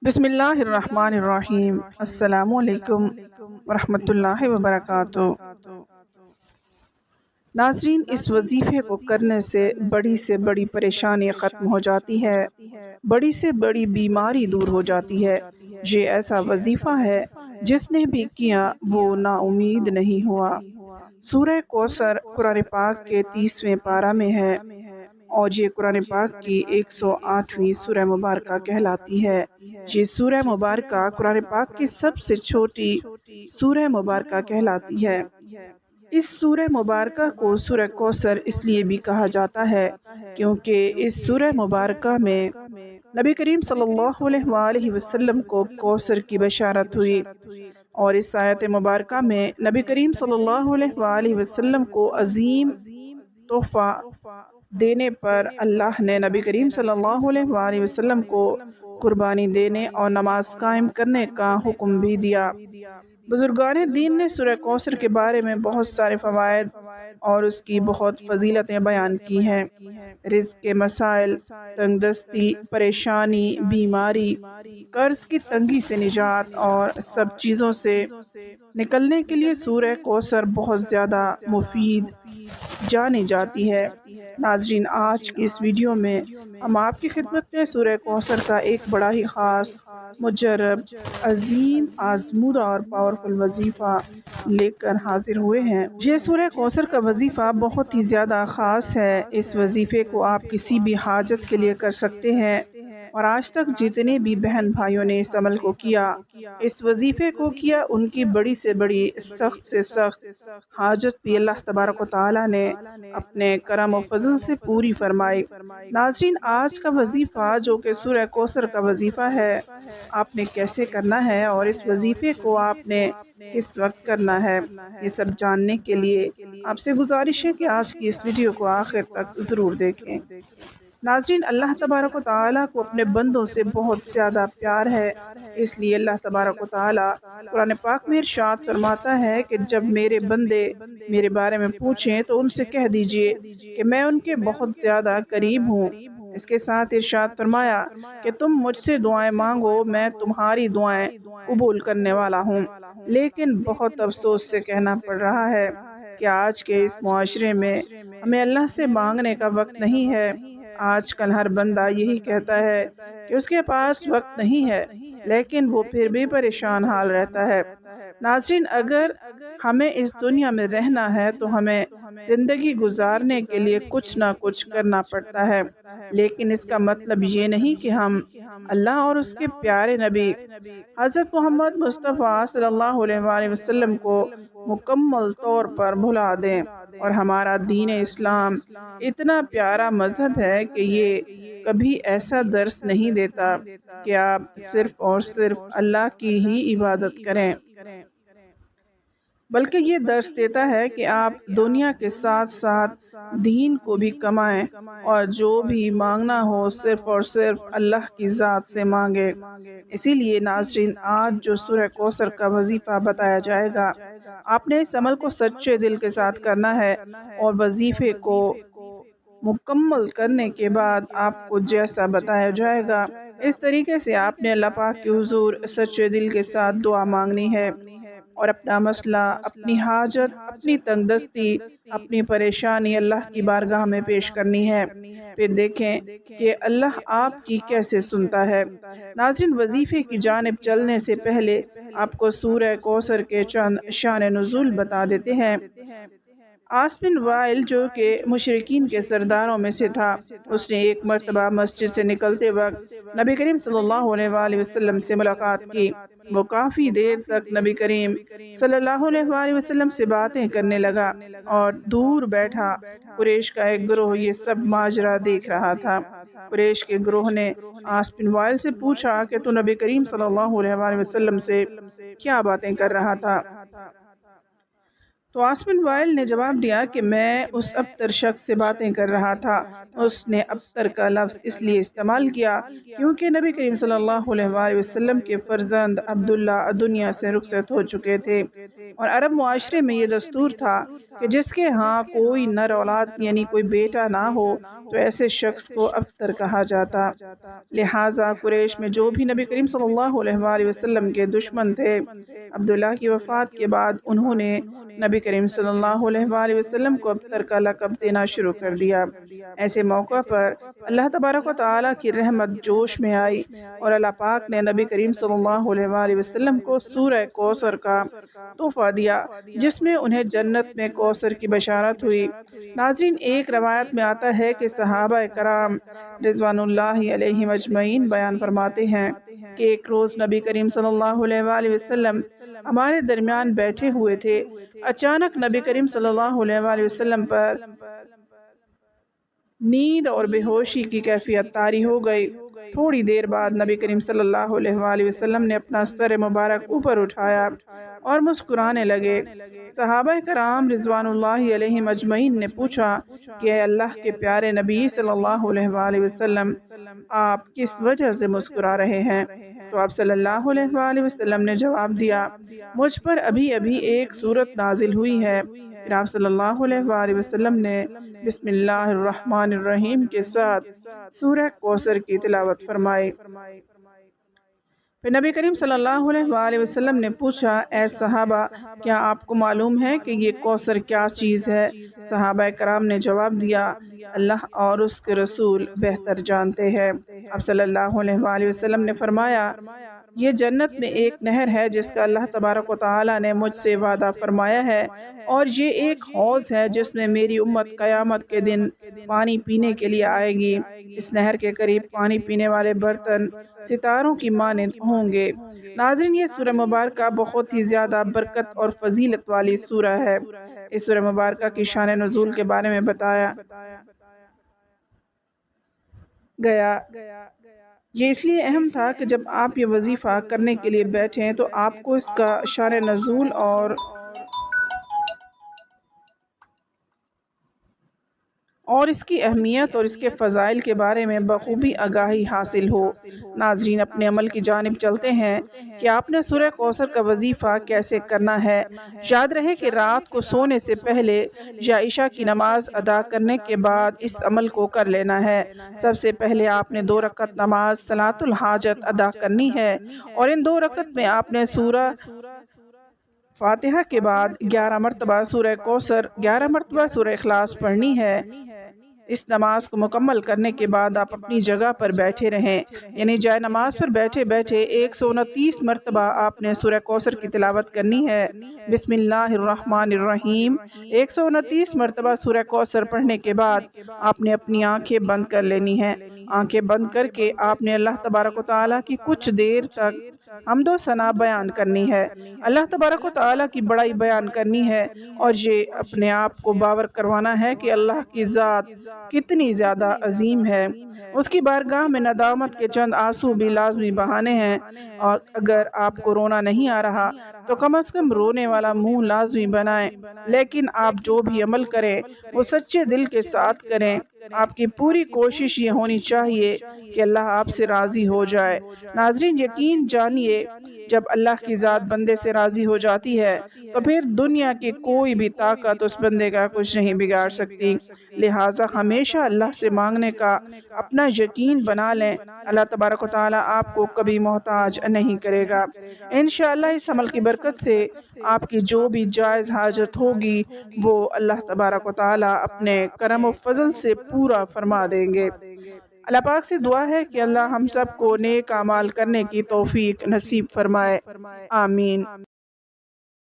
बिस्मिल्लाहिर्रहमानिर्रहीम। अस्सलामु अलैकुम वरहमतुल्लाहि वबरकातुहू। नाज़रीन, इस वजीफ़े को करने से बड़ी परेशानी ख़त्म हो जाती है, बड़ी से बड़ी बीमारी दूर हो जाती है। ये ऐसा वजीफ़ा है जिसने भी किया वो नाउमीद नहीं हुआ। सूरह कौसर कुरान पाक के 30वें पारा में है और ये कुरान पाक की 108वीं सूरह मुबारका कहलाती है। ये सूरह मुबारका कुरान पाक की सबसे छोटी सूरह मुबारका कहलाती है। इस सूरह मुबारका को सूरह कौसर इसलिए भी कहा जाता है क्योंकि इस सूरह मुबारका में नबी करीम सल्लल्लाहु अलैहि वसल्लम को कौसर की बशारत हुई और इस आयत मुबारका में नबी करीम सल्लल्लाहु अलैहि वसल्लम को अजीम तोहफ़ा देने पर अल्लाह ने नबी करीम सल्लल्लाहु अलैहि वसल्लम को कुर्बानी देने और नमाज कायम करने का हुक्म भी दिया। बुजुर्गान दीन ने सूरह कौसर के बारे में बहुत सारे फ़वाइद और उसकी बहुत फजीलतें बयान की हैं। रिज़्क़ के मसाइल, तंगदस्ती, परेशानी, बीमारी, कर्ज की तंगी से निजात और सब चीज़ों से निकलने के लिए सूरह कौसर बहुत ज़्यादा मुफीद जानी जाती है। नाज़रीन, आज की इस वीडियो में हम आपकी खिदमत में सूरह कौसर का एक बड़ा ही ख़ास, मुजर्रब, अजीम, आज़मूदा और पावरफुल वजीफ़ा लेकर हाजिर हुए हैं। ये सूरह कौसर का वजीफ़ा बहुत ही ज़्यादा ख़ास है। इस वजीफ़े को आप किसी भी हाजत के लिए कर सकते हैं और आज तक जितने भी बहन भाइयों ने इस अमल को किया, इस वजीफ़े को किया, उनकी बड़ी से बड़ी, सख्त से सख्त हाजत भी अल्लाह तबारक व तआला ने अपने करम और फजल से पूरी फरमाई। नाज़रीन, आज का वजीफ़ा जो कि सूरह कौसर का वजीफ़ा है, आपने कैसे करना है और इस वजीफ़े को आपने किस वक्त करना है, ये सब जानने के लिए आपसे गुजारिश है कि आज की इस वीडियो को आखिर तक ज़रूर देखें। नाज़रीन, अल्लाह तबारक व तआला को अपने बंदों से बहुत ज़्यादा प्यार है, इसलिए अल्लाह तबारक व तआला कुरान पाक में इरशाद फरमाता है कि जब मेरे बंदे मेरे बारे में पूछें तो उनसे कह दीजिए कि मैं उनके बहुत ज़्यादा करीब हूँ। इसके साथ इरशाद फरमाया कि तुम मुझसे दुआएं मांगो, मैं तुम्हारी दुआएं कबूल करने वाला हूँ। लेकिन बहुत अफसोस से कहना पड़ रहा है कि आज के इस मुआशरे में हमें अल्लाह से मांगने का वक्त नहीं है। आजकल हर बंदा यही कहता है कि उसके पास वक्त नहीं है, लेकिन वो फिर भी परेशान हाल रहता है। नाज़रीन, अगर हमें इस दुनिया में रहना है तो हमें ज़िंदगी गुजारने के लिए कुछ ना कुछ करना पड़ता है, लेकिन इसका मतलब ये नहीं कि हम अल्लाह और उसके प्यारे नबी हज़रत मोहम्मद मुस्तफ़ा सल्लल्लाहु अलैहि वसल्लम को मुकम्मल तौर पर भुला दें। और हमारा दीन इस्लाम इतना प्यारा मज़हब है कि ये कभी ऐसा दर्स नहीं देता कि आप सिर्फ़ और सिर्फ़ अल्लाह की ही इबादत करें, बल्कि ये दर्स देता है कि आप दुनिया के साथ साथ दीन को भी कमाएं और जो भी मांगना हो सिर्फ़ और सिर्फ अल्लाह की ज़ात से मांगे। इसीलिए नाज़रीन, आज जो सूरह कौसर का वजीफ़ा बताया जाएगा, आपने इस अमल को सच्चे दिल के साथ करना है और वजीफ़े को मुकम्मल करने के बाद आपको जैसा बताया जाएगा, इस तरीके से आपने अल्लाह पाक के हुज़ूर सच्चे दिल के साथ दुआ मांगनी है और अपना मसला, अपनी हाजत, अपनी तंगदस्ती, अपनी परेशानी अल्लाह की बारगाह में पेश करनी है। फिर देखें कि अल्लाह आपकी कैसे सुनता है। नाज़रीन, वजीफ़े की जानिब चलने से पहले आपको सूरह कौसर के चंद शान नुज़ूल बता देते हैं। आस बिन वाइल, जो कि मुशरिकीन के सरदारों में से था, उसने एक मरतबा मस्जिद से निकलते वक्त नबी करीम सल्लल्लाहु अलैहि वसल्लम से मुलाकात की। वो काफ़ी देर तक नबी करीम सल्लल्लाहु अलैहि वसल्लम से बातें करने लगा और दूर बैठा कुरैश का एक ग्रोह ये सब माजरा देख रहा था। कुरैश के ग्रोह ने आस बिन वाइल से पूछा कि तू नबी करीम सल्लल्लाहु अलैहि वसल्लम से क्या बातें कर रहा था। تو عاصم بن وائل نے جواب دیا کہ میں اس ابتر شخص سے باتیں کر رہا تھا۔ اس نے ابتر کا لفظ اس لیے استعمال کیا کیونکہ نبی کریم صلی اللہ علیہ وآلہ وسلم کے فرزند عبداللہ دنیا سے رخصت ہو چکے تھے، اور عرب معاشرے میں یہ دستور تھا کہ جس کے ہاں کوئی نر اولاد یعنی کوئی بیٹا نہ ہو تو ایسے شخص کو ابتر کہا جاتا۔ لہٰذا قریش میں جو بھی نبی کریم صلی اللہ علیہ وآلہ وسلم کے دشمن تھے، عبداللہ کی وفات کے بعد انہوں نے نبی کریم صلی اللہ علیہ وآلہ وسلم کو ابتر کا لقب دینا شروع کر دیا۔ ایسے موقع پر اللہ تبارک و تعالیٰ کی رحمت جوش میں آئی اور اللہ پاک نے نبی کریم صلی اللہ علیہ وآلہ وسلم کو سورہ کوثر کا تحفہ دیا جس میں انہیں جنت میں کوثر کی بشارت ہوئی۔ ناظرین، ایک روایت میں آتا ہے کہ صحابہ کرام رضوان اللہ علیہم اجمعین بیان فرماتے ہیں کہ ایک روز نبی کریم صلی اللہ علیہ وآلہ وسلم ہمارے درمیان بیٹھے ہوئے تھے۔ اچانک نبی کریم صلی اللہ علیہ وآلہ وسلم پر نیند اور بے ہوشی کی کیفیت طاری ہو گئی۔ تھوڑی دیر بعد نبی کریم صلی اللہ علیہ وآلہ وسلم نے اپنا سر مبارک اوپر اٹھایا اور مسکرانے لگے۔ صحابہ کرام رضوان اللہ علیہم اجمعین نے پوچھا کہ اے اللہ کے پیارے نبی صلی اللہ علیہ وآلہ وسلم، آپ کس وجہ سے مسکرا رہے ہیں؟ تو آپ صلی اللہ علیہ وآلہ وسلم نے جواب دیا، مجھ پر ابھی ابھی ایک سورت نازل ہوئی ہے۔ پھر آپ صلی اللہ علیہ وآلہ وسلم نے بسم اللہ الرحمن الرحیم کے ساتھ سورہ کوثر کی تلاوت فرمائی۔ پھر نبی کریم صلی اللہ علیہ وآلہ وسلم نے پوچھا، اے صحابہ، کیا آپ کو معلوم ہے کہ یہ کوثر کیا چیز ہے؟ صحابہ کرام نے جواب دیا، اللہ اور اس کے رسول بہتر جانتے ہیں۔ اب صلی اللہ علیہ وآلہ وسلم نے فرمایا، یہ جنت میں ایک نہر ہے جس کا اللہ تبارک و تعالیٰ نے مجھ سے وعدہ فرمایا ہے، اور یہ ایک حوض ہے جس میں میری امت قیامت کے دن پانی پینے کے لیے آئے گی۔ اس نہر کے قریب پانی پینے والے برتن ستاروں کی مانند ہوں گے۔ ناظرین، یہ سورہ مبارکہ بہت ہی زیادہ برکت اور فضیلت والی سورہ ہے۔ اس سورہ مبارکہ کی شان نزول کے بارے میں بتایا گیا۔ یہ اس لیے اہم تھا کہ جب آپ یہ وظیفہ کرنے کے لیے بیٹھیں تو آپ کو اس کا شان نزول اور اس کی اہمیت اور اس کے فضائل کے بارے میں بخوبی آگاہی حاصل ہو۔ ناظرین، اپنے عمل کی جانب چلتے ہیں کہ آپ نے سورہ کوثر کا وظیفہ کیسے کرنا ہے۔ یاد رہے کہ رات کو سونے سے پہلے یا عشاء کی نماز ادا کرنے کے بعد اس عمل کو کر لینا ہے۔ سب سے پہلے آپ نے 2 رکعت نماز صلاۃ الحاجت ادا کرنی ہے، اور ان 2 رکعت میں آپ نے سورہ فاتحہ کے بعد 11 مرتبہ سورہ کوثر، 11 مرتبہ سورہ اخلاص پڑھنی ہے۔ اس نماز کو مکمل کرنے کے بعد آپ اپنی جگہ پر بیٹھے رہیں، یعنی جائے نماز پر بیٹھے بیٹھے 129 مرتبہ آپ نے سورہ کوثر کی تلاوت کرنی ہے۔ بسم اللہ الرحمن الرحیم 129 مرتبہ سورہ کوثر پڑھنے کے بعد آپ نے اپنی آنکھیں بند کر لینی ہیں۔ آنکھیں بند کر کے آپ نے اللہ تبارک و تعالیٰ کی کچھ دیر تک حمد و ثنا بیان کرنی ہے، اللہ تبارک و تعالیٰ کی بڑائی بیان کرنی ہے، اور یہ اپنے آپ کو باور کروانا ہے کہ اللہ کی ذات کتنی زیادہ عظیم ہے۔ اس کی بارگاہ میں ندامت کے چند آنسو بھی لازمی بہانے ہیں، اور اگر آپ کو رونا نہیں آ رہا تو کم از کم رونے والا منہ لازمی بنائیں، لیکن آپ جو بھی عمل کریں وہ سچے دل کے ساتھ کریں۔ آپ کی پوری کوشش یہ ہونی چاہیے کہ اللہ آپ سے راضی ہو جائے۔ ناظرین، یقین جانیے جب اللہ کی ذات بندے سے راضی ہو جاتی ہے تو پھر دنیا کی کوئی بھی طاقت اس بندے کا کچھ نہیں بگاڑ سکتی۔ لہٰذا ہمیشہ اللہ سے مانگنے کا اپنا یقین بنا لیں، اللہ تبارک و تعالیٰ آپ کو کبھی محتاج نہیں کرے گا۔ انشاءاللہ اس عمل کی برکت سے آپ کی جو بھی جائز حاجت ہوگی وہ اللہ تبارک و تعالیٰ اپنے کرم و فضل سے پورا فرما دیں گے۔ اللہ پاک سے دعا ہے کہ اللہ ہم سب کو نیک اعمال کرنے کی توفیق نصیب فرمائے، آمین۔